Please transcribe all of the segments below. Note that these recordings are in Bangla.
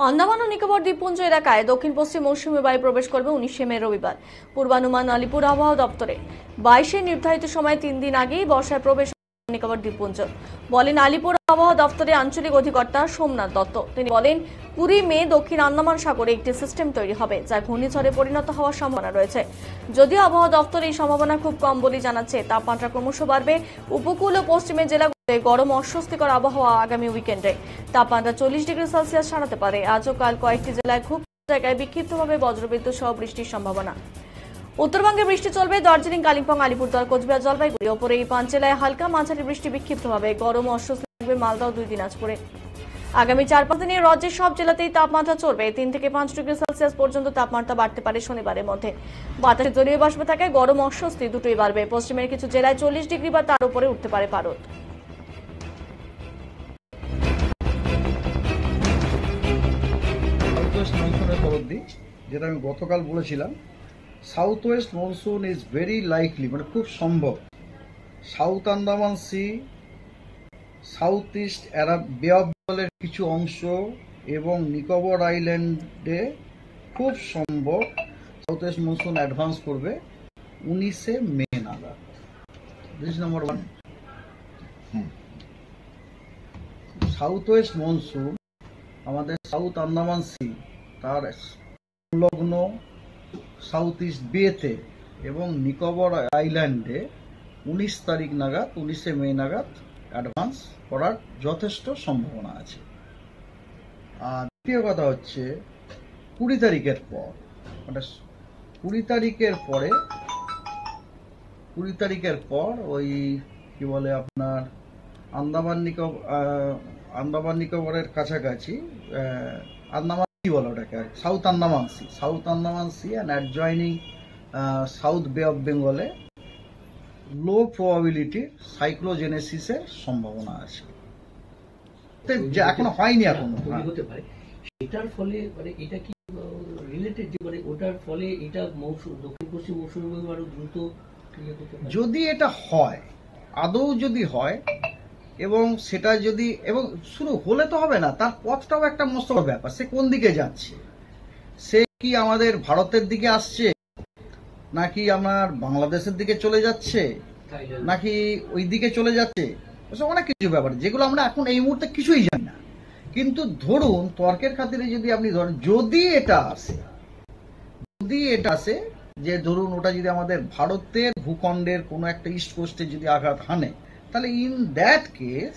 আন্দামান ও নিকোবর দ্বীপপুঞ্জ এলাকায় দক্ষিণ পশ্চিম মৌসুমী বায়ু প্রবেশ করবে 19শে মে রবিবার। পূর্বানুমান আলিপুর আবহাওয়া দপ্তরে 22 নির্ধারিত সময় 3 দিন আগেই বর্ষায় প্রবেশ নিকোবর দ্বীপপুঞ্জ, বলেন আলিপুর আবহাওয়া দপ্তরের আঞ্চলিক অধিকর্তা সোমনাথ দত্ত। তিনি বলেন 20 মে দক্ষিণ আন্দামান সাগরে একটি সিস্টেম তৈরি হবে, যা ঘূর্ণিঝড়ে পরিণত হওয়ার সম্ভাবনা রয়েছে। যদিও আবহাওয়া দপ্তর এই সম্ভাবনা খুব কম বলে জানাচ্ছে। তাপমাত্রা ক্রমশ বাড়বে। উপকূল ও পশ্চিমের জেলাগুলোতে গরম অস্বস্তিকর আবহাওয়া আগামী উইকেন্ডে। তাপমাত্রা 40 ডিগ্রি সেলসিয়াস ছাড়াতে পারে। আজ ও কাল কয়েকটি জেলায় খুব জায়গায় বিক্ষিপ্তভাবে বজ্রবিদ্যুৎ সহ বৃষ্টির সম্ভাবনা। উত্তরবঙ্গে বৃষ্টি চলবে। দার্জিলিং, কালিম্পং, আলিপুরদুয়ার, কোচবিহার, জলপাইগুড়ি ওপরে এই 5 জেলায় হালকা মাঝারি বৃষ্টি বিক্ষিপ্তভাবে। গরম অস্বস্তি থাকবে মালদা ও 2 দিনাজপুরে। আগামী 4-5 দিনে রাজ্যের সব জেলাতেই তাপমাত্রা চড়বে। 3 থেকে 5 ডিগ্রি সেলসিয়াস পর্যন্ত তাপমাত্রা বাড়তে পারে শনিবারের মধ্যে। বাতাসে জলীয় বাষ্প থাকায় গরম অস্বস্তি দুটোই বাড়বে। পশ্চিমের কিছু জেলায় 40 ডিগ্রি বা তার উপরে উঠতে পারে পারদ। মনসুনের পরবর্তী যেটা আমি গতকাল বলেছিলাম, south west monsoon is very likely, মানে খুব সম্ভব south Andaman sea, south east Arab bay of বেঙ্গলের কিছু অংশ এবং নিকোবর আইল্যান্ডে খুব সম্ভব সাউথ ওয়েস্ট মনসুন অ্যাডভান্স করবে 19শে মে নাগাদ। This number 1। South west monsoon আমাদের সাউথ আন্দামান সি তার সংলগ্ন সাউথ ইস্ট বেতে এবং নিকোবর আইল্যান্ডে 19 তারিখ নাগাদ, 19শে মে নাগাদ অ্যাডভান্স করার যথেষ্ট সম্ভাবনা আছে। আর দ্বিতীয় কথা হচ্ছে 20 তারিখের পর, মানে 20 তারিখের পর ওই কি বলে আপনার আন্দামান নিকোবরের কাছাকাছি আন্দামান সি বলে ওটাকে, south Andaman sea and adjoining south bay of বেঙ্গলে লো প্রবাবিলিটি সাইক্লোজেনেসিসের সম্ভাবনা আছে। এখনো হয়নি, এখনো হতে পারে। এটার ফলে মানে এটা কি রিলেটেড, যে মানে ওটার ফলে এটা মৌসুম দক্ষিণ পশ্চিম মৌসুমী বায়ু আরো দ্রুত যদি এটা হয়, আদৌ যদি হয় এবং সেটা যদি, এবং শুরু হলে তো হবে না, তার পথটাও একটা মস্ত ব্যাপার। সে কোন দিকে যাচ্ছে, সে কি আমাদের ভারতের দিকে আসছে, নাকি আমার বাংলাদেশের দিকে চলে যাচ্ছে, নাকি ওই দিকে চলে যাচ্ছে, অনেক কিছু ব্যাপার যেগুলো আমরা এখন এই মুহূর্তে কিছুই জানি না। কিন্তু ধরুন তর্কের খাতিরে যদি আপনি ধরেন, যদি এটা আসে যে ধরুন ওটা যদি আমাদের ভারতের ভূখণ্ডের কোনো একটা ইস্ট কোস্টে যদি আঘাত হানে, তাহলে ইন দ্যাট কেস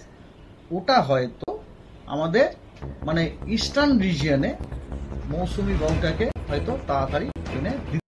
ওটা হয়তো আমাদের মানে ইস্টার্ন রিজিয়নে মৌসুমি বায়ুটাকে হয়তো তাড়াতাড়ি এনে দিতে